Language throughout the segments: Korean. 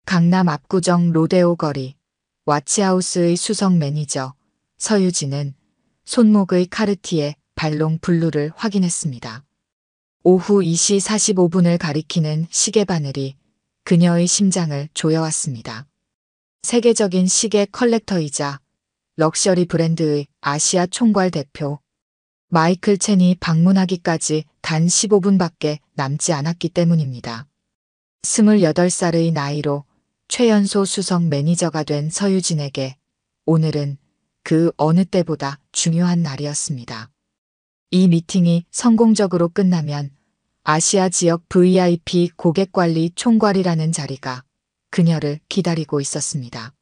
강남 압구정 로데오 거리 와치하우스의 수석 매니저 서유진은 손목의 카르티에 발롱 블루를 확인했습니다. 오후 2시 45분을 가리키는 시계 바늘이 그녀의 심장을 조여왔습니다. 세계적인 시계 컬렉터이자 럭셔리 브랜드의 아시아 총괄 대표 마이클 첸이 방문하기까지 단 15분밖에 남지 않았기 때문입니다. 28살의 나이로 최연소 수석 매니저가 된 서유진에게 오늘은 그 어느 때보다 중요한 날이었습니다. 이 미팅이 성공적으로 끝나면 아시아 지역 VIP 고객관리 총괄이라는 자리가 그녀를 기다리고 있었습니다.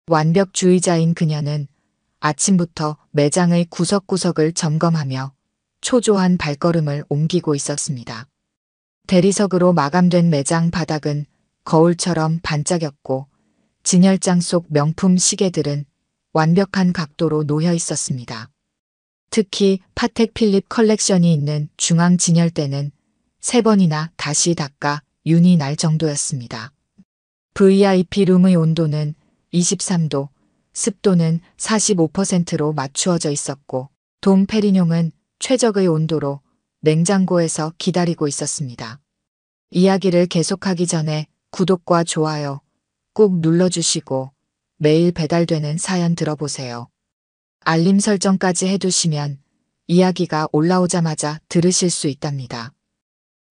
완벽주의자인 그녀는 아침부터 매장의 구석구석을 점검하며 초조한 발걸음을 옮기고 있었습니다. 대리석으로 마감된 매장 바닥은 거울처럼 반짝였고 진열장 속 명품 시계들은 완벽한 각도로 놓여 있었습니다. 특히 파텍 필립 컬렉션이 있는 중앙 진열대는 3번이나 다시 닦아 윤이 날 정도였습니다. VIP 룸의 온도는 23도, 습도는 45%로 맞추어져 있었고 돔 페리뇽은 최적의 온도로 냉장고에서 기다리고 있었습니다. 이야기를 계속하기 전에 구독과 좋아요 꾹 눌러주시고 매일 배달되는 사연 들어보세요. 알림 설정까지 해두시면 이야기가 올라오자마자 들으실 수 있답니다.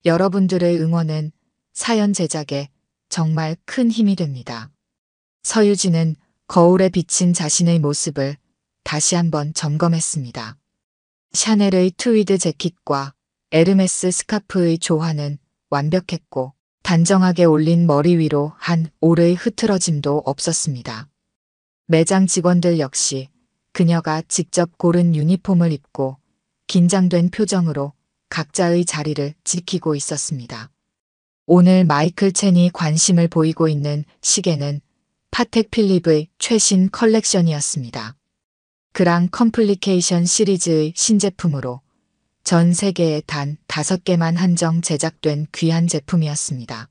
여러분들의 응원은 사연 제작에 정말 큰 힘이 됩니다. 서유진은 거울에 비친 자신의 모습을 다시 한번 점검했습니다. 샤넬의 트위드 재킷과 에르메스 스카프의 조화는 완벽했고 단정하게 올린 머리 위로 한 올의 흐트러짐도 없었습니다. 매장 직원들 역시 그녀가 직접 고른 유니폼을 입고 긴장된 표정으로 각자의 자리를 지키고 있었습니다. 오늘 마이클 첸이 관심을 보이고 있는 시계는 파텍 필립의 최신 컬렉션이었습니다. 그랑 컴플리케이션 시리즈의 신제품으로 전 세계에 단 5개만 한정 제작된 귀한 제품이었습니다.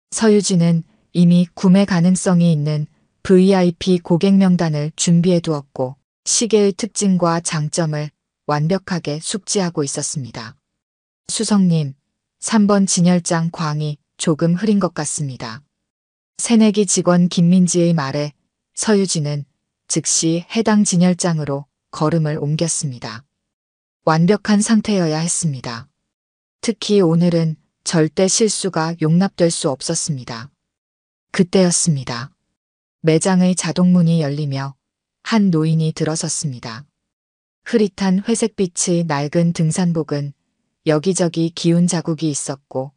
서유진은 이미 구매 가능성이 있는 VIP 고객 명단을 준비해 두었고 시계의 특징과 장점을 완벽하게 숙지하고 있었습니다. 수석님, 3번 진열장 광이 조금 흐린 것 같습니다. 새내기 직원 김민지의 말에 서유진은 즉시 해당 진열장으로 걸음을 옮겼습니다. 완벽한 상태여야 했습니다. 특히 오늘은 절대 실수가 용납될 수 없었습니다. 그때였습니다. 매장의 자동문이 열리며 한 노인이 들어섰습니다. 흐릿한 회색빛의 낡은 등산복은 여기저기 기운 자국이 있었고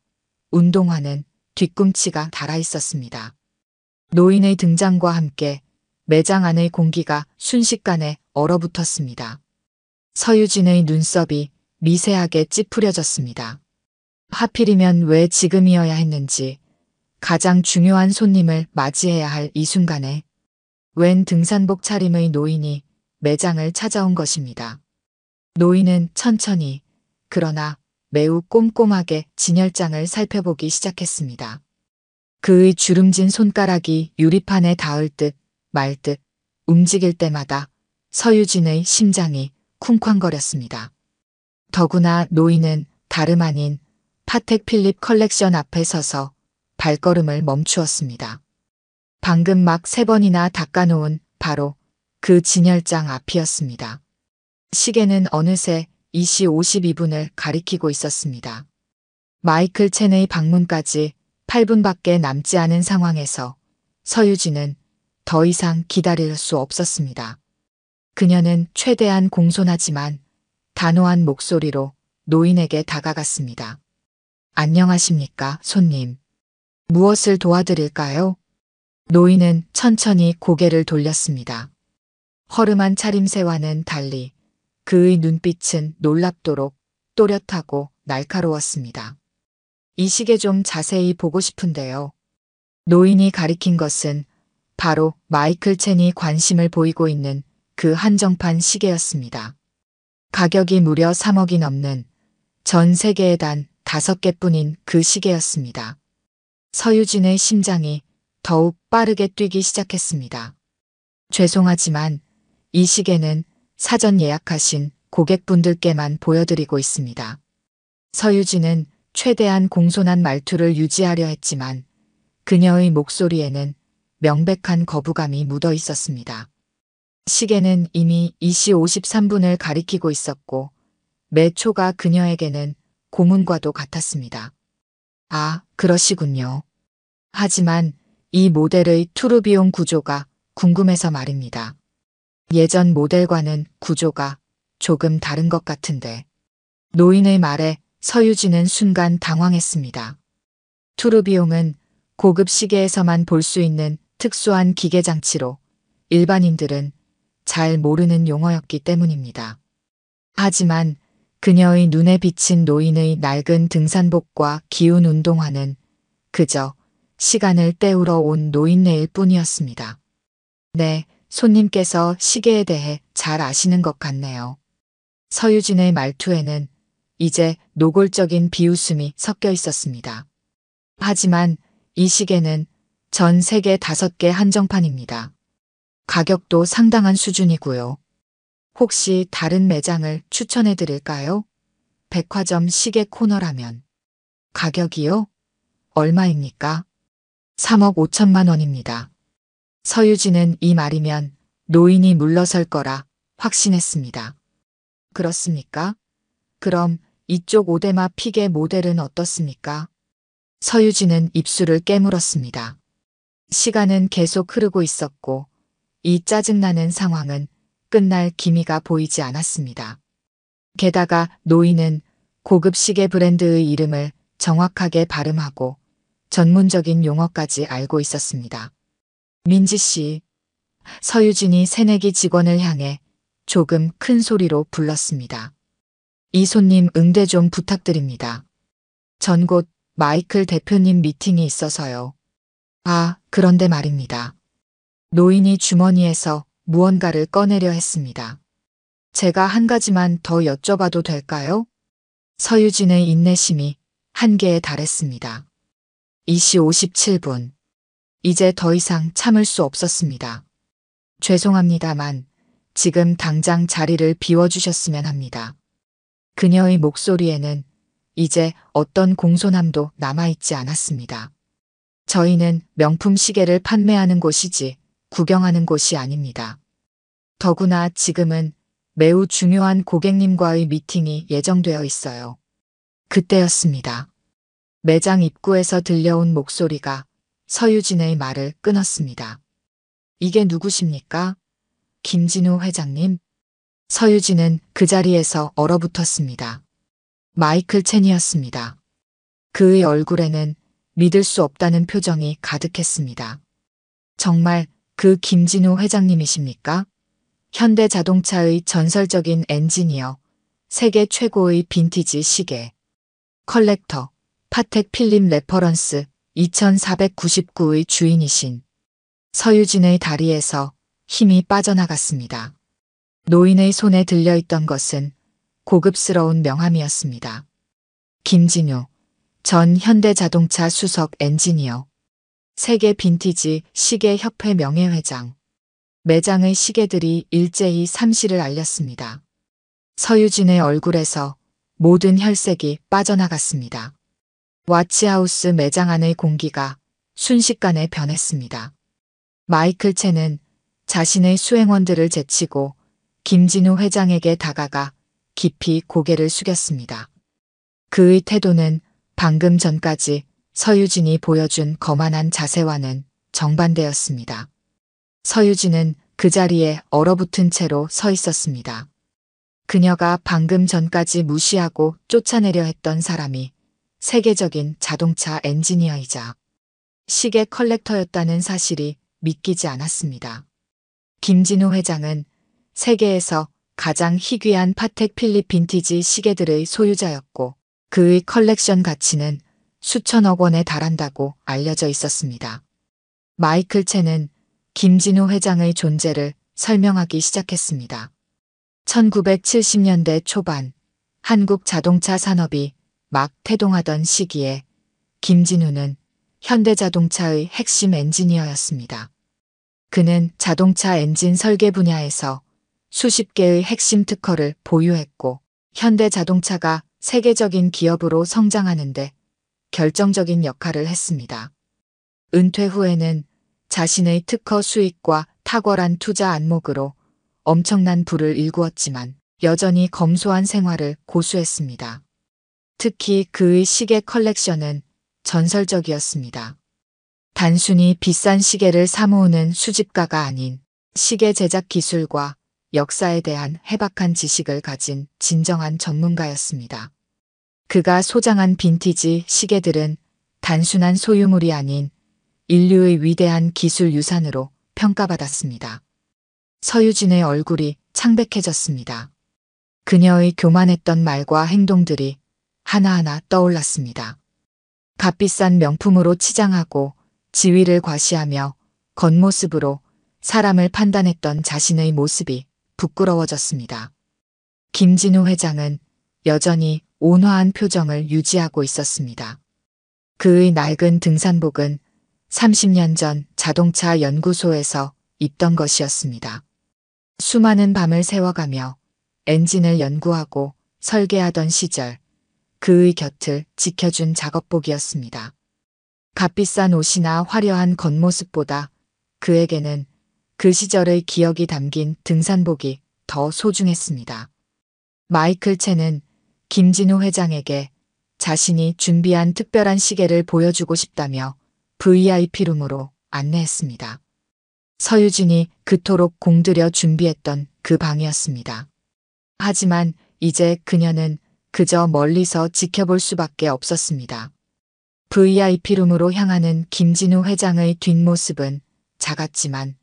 운동화는 뒤꿈치가 닳아 있었습니다. 노인의 등장과 함께 매장 안의 공기가 순식간에 얼어붙었습니다. 서유진의 눈썹이 미세하게 찌푸려졌습니다. 하필이면 왜 지금이어야 했는지 가장 중요한 손님을 맞이해야 할 이 순간에 웬 등산복 차림의 노인이 매장을 찾아온 것입니다. 노인은 천천히 그러나 매우 꼼꼼하게 진열장을 살펴보기 시작했습니다. 그의 주름진 손가락이 유리판에 닿을 듯 말 듯 움직일 때마다 서유진의 심장이 쿵쾅거렸습니다. 더구나 노인은 다름 아닌 파텍 필립 컬렉션 앞에 서서 발걸음을 멈추었습니다. 방금 막 3번이나 닦아놓은 바로 그 진열장 앞이었습니다. 시계는 어느새 2시 52분을 가리키고 있었습니다. 마이클 첸의 방문까지 8분밖에 남지 않은 상황에서 서유진은 더 이상 기다릴 수 없었습니다. 그녀는 최대한 공손하지만 단호한 목소리로 노인에게 다가갔습니다. 안녕하십니까, 손님. 무엇을 도와드릴까요? 노인은 천천히 고개를 돌렸습니다. 허름한 차림새와는 달리 그의 눈빛은 놀랍도록 또렷하고 날카로웠습니다. 이 시계 좀 자세히 보고 싶은데요. 노인이 가리킨 것은 바로 마이클 첸이 관심을 보이고 있는 그 한정판 시계였습니다. 가격이 무려 3억이 넘는 전 세계에 단 5개뿐인 그 시계였습니다. 서유진의 심장이 더욱 빠르게 뛰기 시작했습니다. 죄송하지만 이 시계는 사전 예약하신 고객분들께만 보여드리고 있습니다. 서유진은 최대한 공손한 말투를 유지하려 했지만 그녀의 목소리에는 명백한 거부감이 묻어 있었습니다. 시계는 이미 2시 53분을 가리키고 있었고 매 초가 그녀에게는 고문과도 같았습니다. 아, 그러시군요. 하지만 이 모델의 투르비용 구조가 궁금해서 말입니다. 예전 모델과는 구조가 조금 다른 것 같은데. 노인의 말에 서유진은 순간 당황했습니다. 투르비용은 고급 시계에서만 볼 수 있는 특수한 기계 장치로 일반인들은 잘 모르는 용어였기 때문입니다. 하지만 그녀의 눈에 비친 노인의 낡은 등산복과 기운 운동화는 그저 시간을 때우러 온 노인네일 뿐이었습니다. 네, 손님께서 시계에 대해 잘 아시는 것 같네요. 서유진의 말투에는 이제 노골적인 비웃음이 섞여 있었습니다. 하지만 이 시계는 전 세계 5개 한정판입니다. 가격도 상당한 수준이고요. 혹시 다른 매장을 추천해 드릴까요? 백화점 시계 코너라면. 가격이요? 얼마입니까? 3억 5천만 원입니다. 서유진은 이 말이면 노인이 물러설 거라 확신했습니다. 그렇습니까? 그럼 이쪽 오데마 픽의 모델은 어떻습니까? 서유진은 입술을 깨물었습니다. 시간은 계속 흐르고 있었고 이 짜증나는 상황은 끝날 기미가 보이지 않았습니다. 게다가 노인은 고급 시계 브랜드의 이름을 정확하게 발음하고 전문적인 용어까지 알고 있었습니다. 민지 씨, 서유진이 새내기 직원을 향해 조금 큰 소리로 불렀습니다. 이 손님 응대 좀 부탁드립니다. 전 곧 마이클 대표님 미팅이 있어서요. 아, 그런데 말입니다. 노인이 주머니에서 무언가를 꺼내려 했습니다. 제가 한 가지만 더 여쭤봐도 될까요? 서유진의 인내심이 한계에 달했습니다. 2시 57분. 이제 더 이상 참을 수 없었습니다. 죄송합니다만 지금 당장 자리를 비워주셨으면 합니다. 그녀의 목소리에는 이제 어떤 공손함도 남아있지 않았습니다. 저희는 명품 시계를 판매하는 곳이지 구경하는 곳이 아닙니다. 더구나 지금은 매우 중요한 고객님과의 미팅이 예정되어 있어요. 그때였습니다. 매장 입구에서 들려온 목소리가 서유진의 말을 끊었습니다. 이게 누구십니까? 김진우 회장님? 서유진은 그 자리에서 얼어붙었습니다. 마이클 첸이었습니다. 그의 얼굴에는 믿을 수 없다는 표정이 가득했습니다. 정말 그 김진우 회장님이십니까? 현대자동차의 전설적인 엔지니어, 세계 최고의 빈티지 시계, 컬렉터, 파텍 필립 레퍼런스 2499의 주인이신 서유진의 다리에서 힘이 빠져나갔습니다. 노인의 손에 들려있던 것은 고급스러운 명함이었습니다. 김진우, 전 현대자동차 수석 엔지니어, 세계 빈티지 시계협회 명예회장. 매장의 시계들이 일제히 삼시를 알렸습니다. 서유진의 얼굴에서 모든 혈색이 빠져나갔습니다. 와치하우스 매장 안의 공기가 순식간에 변했습니다. 마이클 첸은 자신의 수행원들을 제치고 김진우 회장에게 다가가 깊이 고개를 숙였습니다. 그의 태도는 방금 전까지 서유진이 보여준 거만한 자세와는 정반대였습니다. 서유진은 그 자리에 얼어붙은 채로 서 있었습니다. 그녀가 방금 전까지 무시하고 쫓아내려 했던 사람이 세계적인 자동차 엔지니어이자 시계 컬렉터였다는 사실이 믿기지 않았습니다. 김진우 회장은 세계에서 가장 희귀한 파텍 필립 빈티지 시계들의 소유자였고 그의 컬렉션 가치는 수천억 원에 달한다고 알려져 있었습니다. 마이클 첸은 김진우 회장의 존재를 설명하기 시작했습니다. 1970년대 초반 한국 자동차 산업이 막 태동하던 시기에 김진우는 현대자동차의 핵심 엔지니어였습니다. 그는 자동차 엔진 설계 분야에서 수십 개의 핵심 특허를 보유했고 현대자동차가 세계적인 기업으로 성장하는데 결정적인 역할을 했습니다. 은퇴 후에는 자신의 특허 수익과 탁월한 투자 안목으로 엄청난 부를 일구었지만 여전히 검소한 생활을 고수했습니다. 특히 그의 시계 컬렉션은 전설적이었습니다. 단순히 비싼 시계를 사모으는 수집가가 아닌 시계 제작 기술과 역사에 대한 해박한 지식을 가진 진정한 전문가였습니다. 그가 소장한 빈티지 시계들은 단순한 소유물이 아닌 인류의 위대한 기술 유산으로 평가받았습니다. 서유진의 얼굴이 창백해졌습니다. 그녀의 교만했던 말과 행동들이 하나하나 떠올랐습니다. 값비싼 명품으로 치장하고 지위를 과시하며 겉모습으로 사람을 판단했던 자신의 모습이 부끄러워졌습니다. 김진우 회장은 여전히 온화한 표정을 유지하고 있었습니다. 그의 낡은 등산복은 30년 전 자동차 연구소에서 입던 것이었습니다. 수많은 밤을 새워가며 엔진을 연구하고 설계하던 시절 그의 곁을 지켜준 작업복이었습니다. 값비싼 옷이나 화려한 겉모습보다 그에게는 그 시절의 기억이 담긴 등산복이 더 소중했습니다. 마이클 첸은 김진우 회장에게 자신이 준비한 특별한 시계를 보여주고 싶다며 VIP룸으로 안내했습니다. 서유진이 그토록 공들여 준비했던 그 방이었습니다. 하지만 이제 그녀는 그저 멀리서 지켜볼 수밖에 없었습니다. VIP룸으로 향하는 김진우 회장의 뒷모습은 작았지만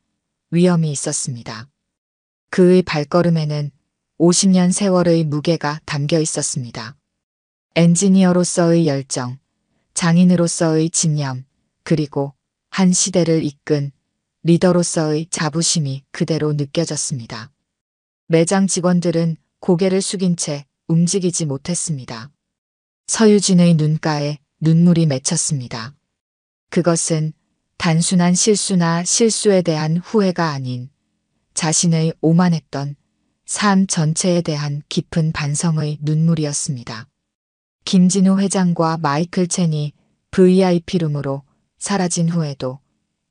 위험이 있었습니다. 그의 발걸음에는 50년 세월의 무게가 담겨 있었습니다. 엔지니어로서의 열정, 장인으로서의 집념, 그리고 한 시대를 이끈 리더로서의 자부심이 그대로 느껴졌습니다. 매장 직원들은 고개를 숙인 채 움직이지 못했습니다. 서유진의 눈가에 눈물이 맺혔습니다. 그것은 단순한 실수나 실수에 대한 후회가 아닌 자신의 오만했던 삶 전체에 대한 깊은 반성의 눈물이었습니다. 김진우 회장과 마이클 첸이 VIP룸으로 사라진 후에도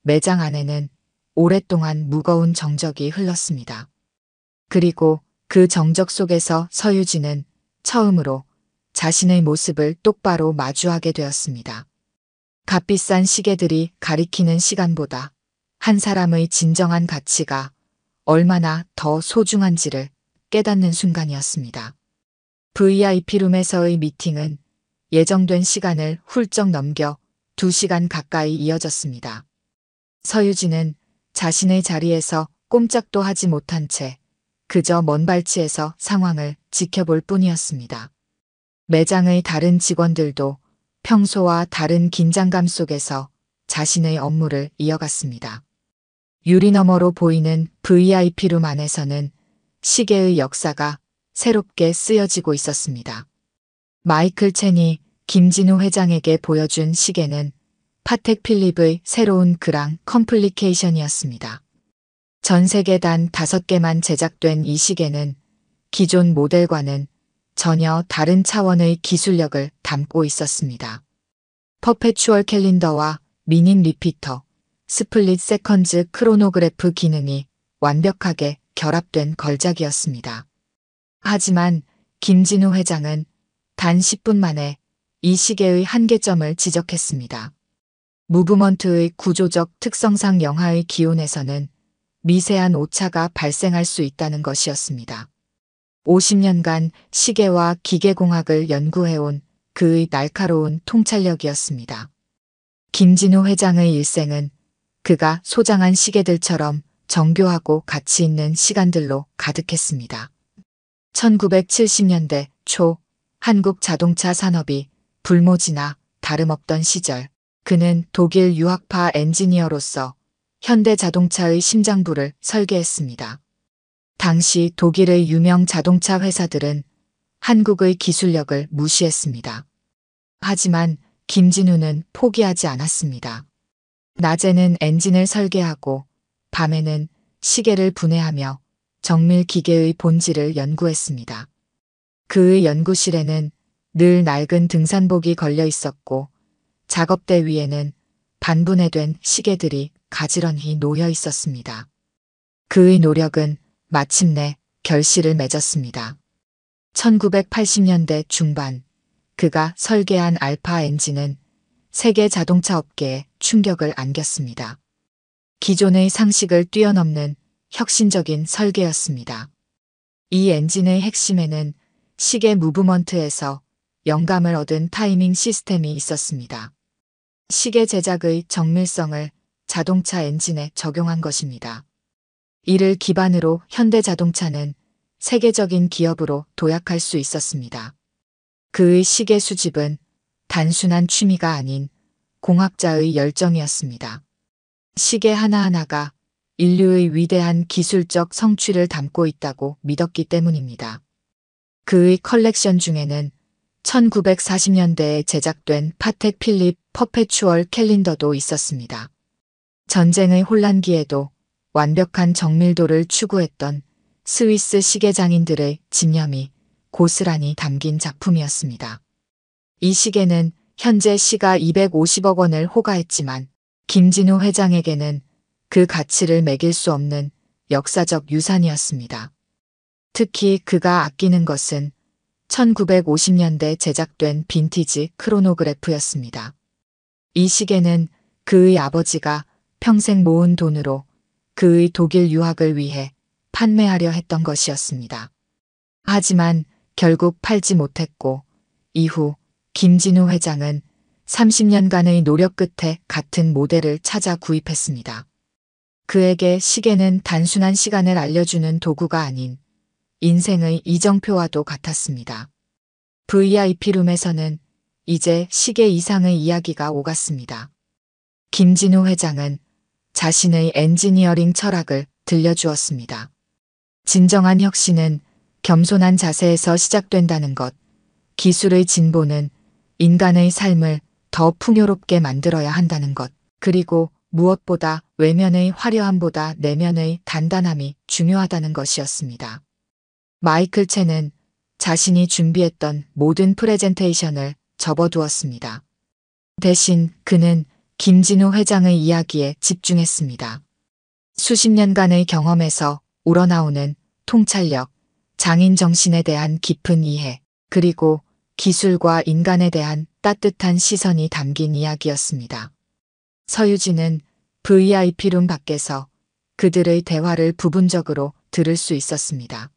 매장 안에는 오랫동안 무거운 정적이 흘렀습니다. 그리고 그 정적 속에서 서유진은 처음으로 자신의 모습을 똑바로 마주하게 되었습니다. 값비싼 시계들이 가리키는 시간보다 한 사람의 진정한 가치가 얼마나 더 소중한지를 깨닫는 순간이었습니다. VIP룸에서의 미팅은 예정된 시간을 훌쩍 넘겨 2시간 가까이 이어졌습니다. 서유진은 자신의 자리에서 꼼짝도 하지 못한 채 그저 먼 발치에서 상황을 지켜볼 뿐이었습니다. 매장의 다른 직원들도 평소와 다른 긴장감 속에서 자신의 업무를 이어갔습니다. 유리 너머로 보이는 VIP룸 안에서는 시계의 역사가 새롭게 쓰여지고 있었습니다. 마이클 첸이 김진우 회장에게 보여준 시계는 파텍 필립의 새로운 그랑 컴플리케이션이었습니다. 전 세계 단 5개만 제작된 이 시계는 기존 모델과는 전혀 다른 차원의 기술력을 담고 있었습니다. 퍼페추얼 캘린더와 미닝 리피터, 스플릿 세컨즈 크로노그래프 기능이 완벽하게 결합된 걸작이었습니다. 하지만 김진우 회장은 단 10분 만에 이 시계의 한계점을 지적했습니다. 무브먼트의 구조적 특성상 영하의 기온에서는 미세한 오차가 발생할 수 있다는 것이었습니다. 50년간 시계와 기계공학을 연구해온 그의 날카로운 통찰력이었습니다. 김진우 회장의 일생은 그가 소장한 시계들처럼 정교하고 가치 있는 시간들로 가득했습니다. 1970년대 초 한국 자동차 산업이 불모지나 다름없던 시절 그는 독일 유학파 엔지니어로서 현대 자동차의 심장부를 설계했습니다. 당시 독일의 유명 자동차 회사들은 한국의 기술력을 무시했습니다. 하지만 김진우는 포기하지 않았습니다. 낮에는 엔진을 설계하고 밤에는 시계를 분해하며 정밀 기계의 본질을 연구했습니다. 그의 연구실에는 늘 낡은 등산복이 걸려 있었고 작업대 위에는 반분해된 시계들이 가지런히 놓여 있었습니다. 그의 노력은 마침내 결실을 맺었습니다. 1980년대 중반 그가 설계한 알파 엔진은 세계 자동차 업계에 충격을 안겼습니다. 기존의 상식을 뛰어넘는 혁신적인 설계였습니다. 이 엔진의 핵심에는 시계 무브먼트에서 영감을 얻은 타이밍 시스템이 있었습니다. 시계 제작의 정밀성을 자동차 엔진에 적용한 것입니다. 이를 기반으로 현대자동차는 세계적인 기업으로 도약할 수 있었습니다. 그의 시계 수집은 단순한 취미가 아닌 공학자의 열정이었습니다. 시계 하나하나가 인류의 위대한 기술적 성취를 담고 있다고 믿었기 때문입니다. 그의 컬렉션 중에는 1940년대에 제작된 파텍 필립 퍼페추얼 캘린더도 있었습니다. 전쟁의 혼란기에도 완벽한 정밀도를 추구했던 스위스 시계 장인들의 집념이 고스란히 담긴 작품이었습니다. 이 시계는 현재 시가 250억 원을 호가했지만 김진우 회장에게는 그 가치를 매길 수 없는 역사적 유산이었습니다. 특히 그가 아끼는 것은 1950년대 제작된 빈티지 크로노그래프였습니다. 이 시계는 그의 아버지가 평생 모은 돈으로 그의 독일 유학을 위해 판매하려 했던 것이었습니다. 하지만 결국 팔지 못했고 이후 김진우 회장은 30년간의 노력 끝에 같은 모델을 찾아 구입했습니다. 그에게 시계는 단순한 시간을 알려주는 도구가 아닌 인생의 이정표와도 같았습니다. VIP룸에서는 이제 시계 이상의 이야기가 오갔습니다. 김진우 회장은 자신의 엔지니어링 철학을 들려주었습니다. 진정한 혁신은 겸손한 자세에서 시작된다는 것, 기술의 진보는 인간의 삶을 더 풍요롭게 만들어야 한다는 것, 그리고 무엇보다 외면의 화려함보다 내면의 단단함이 중요하다는 것이었습니다. 마이클 첸은 자신이 준비했던 모든 프레젠테이션을 접어두었습니다. 대신 그는 김진우 회장의 이야기에 집중했습니다. 수십 년간의 경험에서 우러나오는 통찰력, 장인 정신에 대한 깊은 이해, 그리고 기술과 인간에 대한 따뜻한 시선이 담긴 이야기였습니다. 서유진은 VIP룸 밖에서 그들의 대화를 부분적으로 들을 수 있었습니다.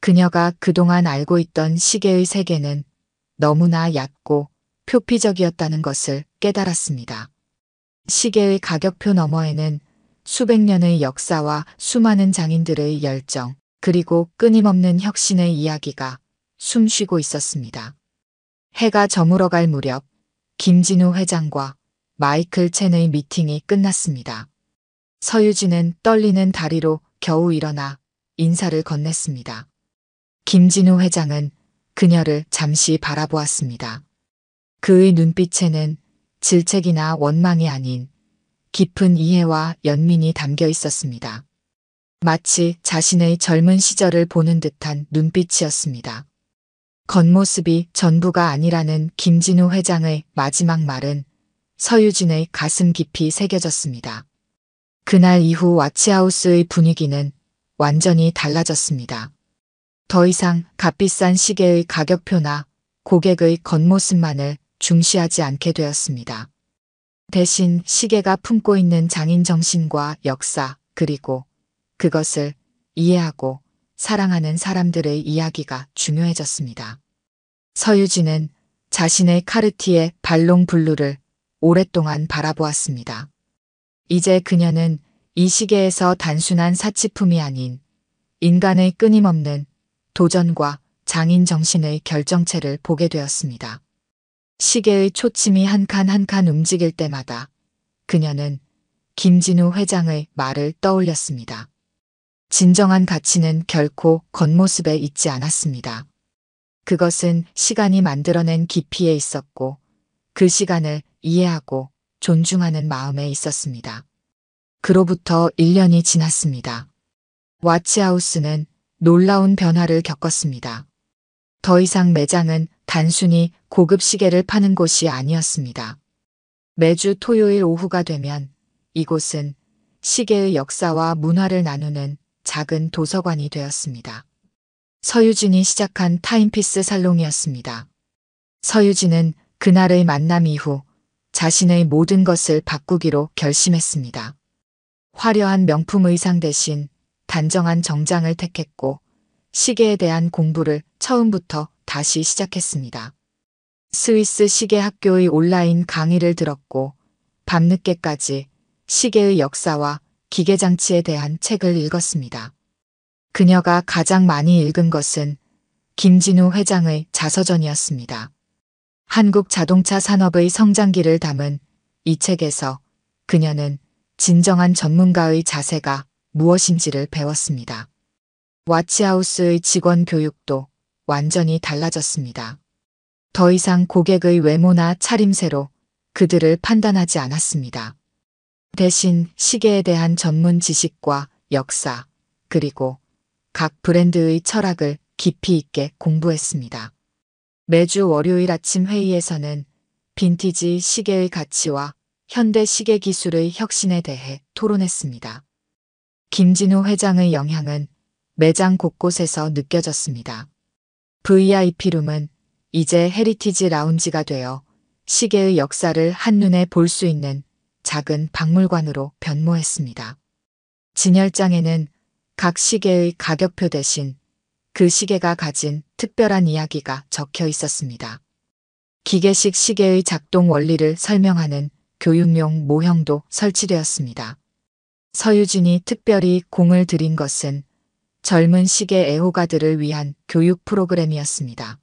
그녀가 그동안 알고 있던 시계의 세계는 너무나 얕고 표피적이었다는 것을 깨달았습니다. 시계의 가격표 너머에는 수백 년의 역사와 수많은 장인들의 열정, 그리고 끊임없는 혁신의 이야기가 숨쉬고 있었습니다. 해가 저물어갈 무렵 김진우 회장과 마이클 첸의 미팅이 끝났습니다. 서유진은 떨리는 다리로 겨우 일어나 인사를 건넸습니다. 김진우 회장은 그녀를 잠시 바라보았습니다. 그의 눈빛에는 질책이나 원망이 아닌 깊은 이해와 연민이 담겨 있었습니다. 마치 자신의 젊은 시절을 보는 듯한 눈빛이었습니다. 겉모습이 전부가 아니라는 김진우 회장의 마지막 말은 서유진의 가슴 깊이 새겨졌습니다. 그날 이후 와치하우스의 분위기는 완전히 달라졌습니다. 더 이상 값비싼 시계의 가격표나 고객의 겉모습만을 중시하지 않게 되었습니다. 대신 시계가 품고 있는 장인 정신과 역사, 그리고 그것을 이해하고 사랑하는 사람들의 이야기가 중요해졌습니다. 서유진은 자신의 카르티에 발롱 블루를 오랫동안 바라보았습니다. 이제 그녀는 이 시계에서 단순한 사치품이 아닌 인간의 끊임없는 도전과 장인 정신의 결정체를 보게 되었습니다. 시계의 초침이 한 칸 한 칸 움직일 때마다 그녀는 김진우 회장의 말을 떠올렸습니다. 진정한 가치는 결코 겉모습에 있지 않았습니다. 그것은 시간이 만들어낸 깊이에 있었고 그 시간을 이해하고 존중하는 마음에 있었습니다. 그로부터 1년이 지났습니다. 와치하우스는 놀라운 변화를 겪었습니다. 더 이상 매장은 단순히 고급 시계를 파는 곳이 아니었습니다. 매주 토요일 오후가 되면 이곳은 시계의 역사와 문화를 나누는 작은 도서관이 되었습니다. 서유진이 시작한 타임피스 살롱이었습니다. 서유진은 그날의 만남 이후 자신의 모든 것을 바꾸기로 결심했습니다. 화려한 명품 의상 대신 단정한 정장을 택했고 시계에 대한 공부를 처음부터 다시 시작했습니다. 스위스 시계 학교의 온라인 강의를 들었고 밤늦게까지 시계의 역사와 기계장치에 대한 책을 읽었습니다. 그녀가 가장 많이 읽은 것은 김진우 회장의 자서전이었습니다. 한국 자동차 산업의 성장기를 담은 이 책에서 그녀는 진정한 전문가의 자세가 무엇인지를 배웠습니다. 와치하우스의 직원 교육도 완전히 달라졌습니다. 더 이상 고객의 외모나 차림새로 그들을 판단하지 않았습니다. 대신 시계에 대한 전문 지식과 역사, 그리고 각 브랜드의 철학을 깊이 있게 공부했습니다. 매주 월요일 아침 회의에서는 빈티지 시계의 가치와 현대 시계 기술의 혁신에 대해 토론했습니다. 김진우 회장의 영향은 매장 곳곳에서 느껴졌습니다. VIP룸은 이제 헤리티지 라운지가 되어 시계의 역사를 한눈에 볼 수 있는 작은 박물관으로 변모했습니다. 진열장에는 각 시계의 가격표 대신 그 시계가 가진 특별한 이야기가 적혀 있었습니다. 기계식 시계의 작동 원리를 설명하는 교육용 모형도 설치되었습니다. 서유진이 특별히 공을 들인 것은 젊은 시계 애호가들을 위한 교육 프로그램이었습니다.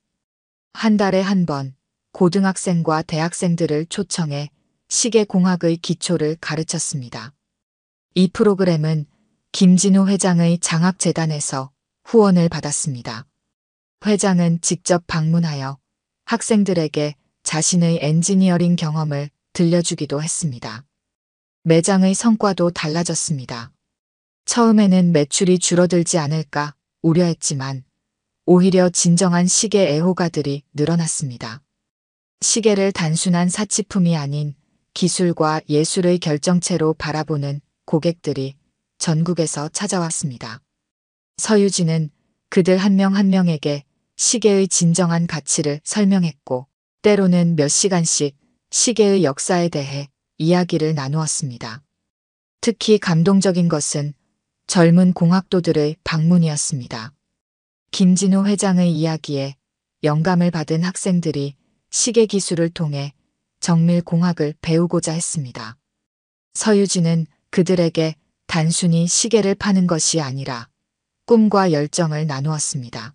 한 달에 한 번 고등학생과 대학생들을 초청해 시계공학의 기초를 가르쳤습니다. 이 프로그램은 김진우 회장의 장학재단에서 후원을 받았습니다. 회장은 직접 방문하여 학생들에게 자신의 엔지니어링 경험을 들려주기도 했습니다. 매장의 성과도 달라졌습니다. 처음에는 매출이 줄어들지 않을까 우려했지만 오히려 진정한 시계 애호가들이 늘어났습니다. 시계를 단순한 사치품이 아닌 기술과 예술의 결정체로 바라보는 고객들이 전국에서 찾아왔습니다. 서유진은 그들 한 명 한 명에게 시계의 진정한 가치를 설명했고 때로는 몇 시간씩 시계의 역사에 대해 이야기를 나누었습니다. 특히 감동적인 것은 젊은 공학도들의 방문이었습니다. 김진우 회장의 이야기에 영감을 받은 학생들이 시계 기술을 통해 정밀 공학을 배우고자 했습니다. 서유진은 그들에게 단순히 시계를 파는 것이 아니라 꿈과 열정을 나누었습니다.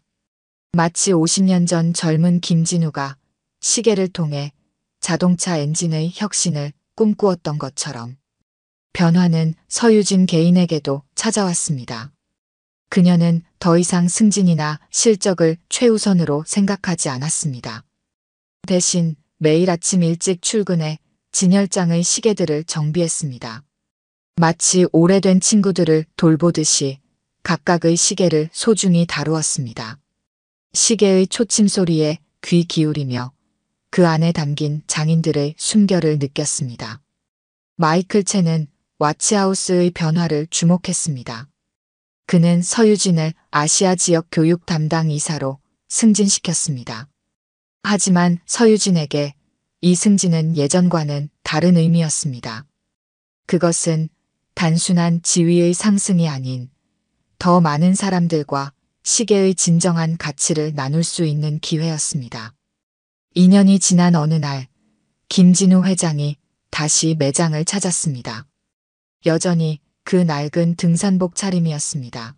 마치 50년 전 젊은 김진우가 시계를 통해 자동차 엔진의 혁신을 꿈꾸었던 것처럼 변화는 서유진 개인에게도 찾아왔습니다. 그녀는 더 이상 승진이나 실적을 최우선으로 생각하지 않았습니다. 대신 매일 아침 일찍 출근해 진열장의 시계들을 정비했습니다. 마치 오래된 친구들을 돌보듯이 각각의 시계를 소중히 다루었습니다. 시계의 초침 소리에 귀 기울이며 그 안에 담긴 장인들의 숨결을 느꼈습니다. 마이클 첸은 와치하우스의 변화를 주목했습니다. 그는 서유진을 아시아 지역 교육 담당 이사로 승진시켰습니다. 하지만 서유진에게 이 승진은 예전과는 다른 의미였습니다. 그것은 단순한 지위의 상승이 아닌 더 많은 사람들과 시계의 진정한 가치를 나눌 수 있는 기회였습니다. 2년이 지난 어느 날 김진우 회장이 다시 매장을 찾았습니다. 여전히 그 낡은 등산복 차림이었습니다.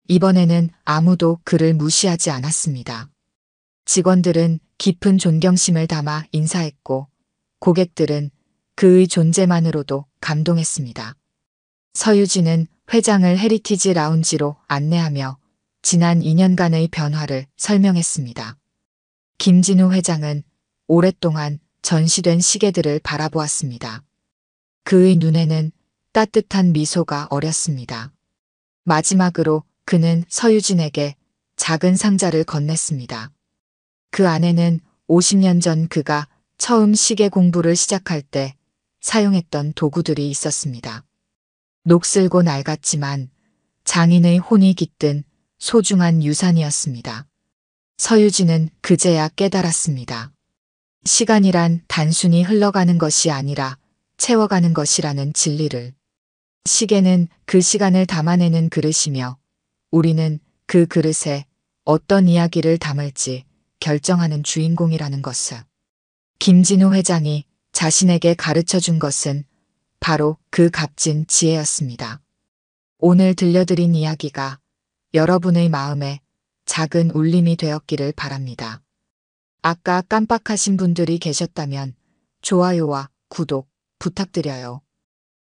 이번에는 아무도 그를 무시하지 않았습니다. 직원들은 깊은 존경심을 담아 인사했고 고객들은 그의 존재만으로도 감동했습니다. 서유진은 회장을 헤리티지 라운지로 안내하며 지난 2년간의 변화를 설명했습니다. 김진우 회장은 오랫동안 전시된 시계들을 바라보았습니다. 그의 눈에는 따뜻한 미소가 어렸습니다. 마지막으로 그는 서유진에게 작은 상자를 건넸습니다. 그 안에는 50년 전 그가 처음 시계 공부를 시작할 때 사용했던 도구들이 있었습니다. 녹슬고 낡았지만 장인의 혼이 깃든 소중한 유산이었습니다. 서유진은 그제야 깨달았습니다. 시간이란 단순히 흘러가는 것이 아니라 채워가는 것이라는 진리를. 시계는 그 시간을 담아내는 그릇이며 우리는 그 그릇에 어떤 이야기를 담을지 결정하는 주인공이라는 것을. 김진우 회장이 자신에게 가르쳐 준 것은 바로 그 값진 지혜였습니다. 오늘 들려드린 이야기가 여러분의 마음에 작은 울림이 되었기를 바랍니다. 아까 깜빡하신 분들이 계셨다면 좋아요와 구독 부탁드려요.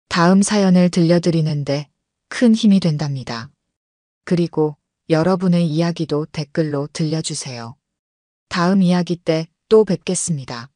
다음 사연을 들려드리는데 큰 힘이 된답니다. 그리고 여러분의 이야기도 댓글로 들려주세요. 다음 이야기 때 또 뵙겠습니다.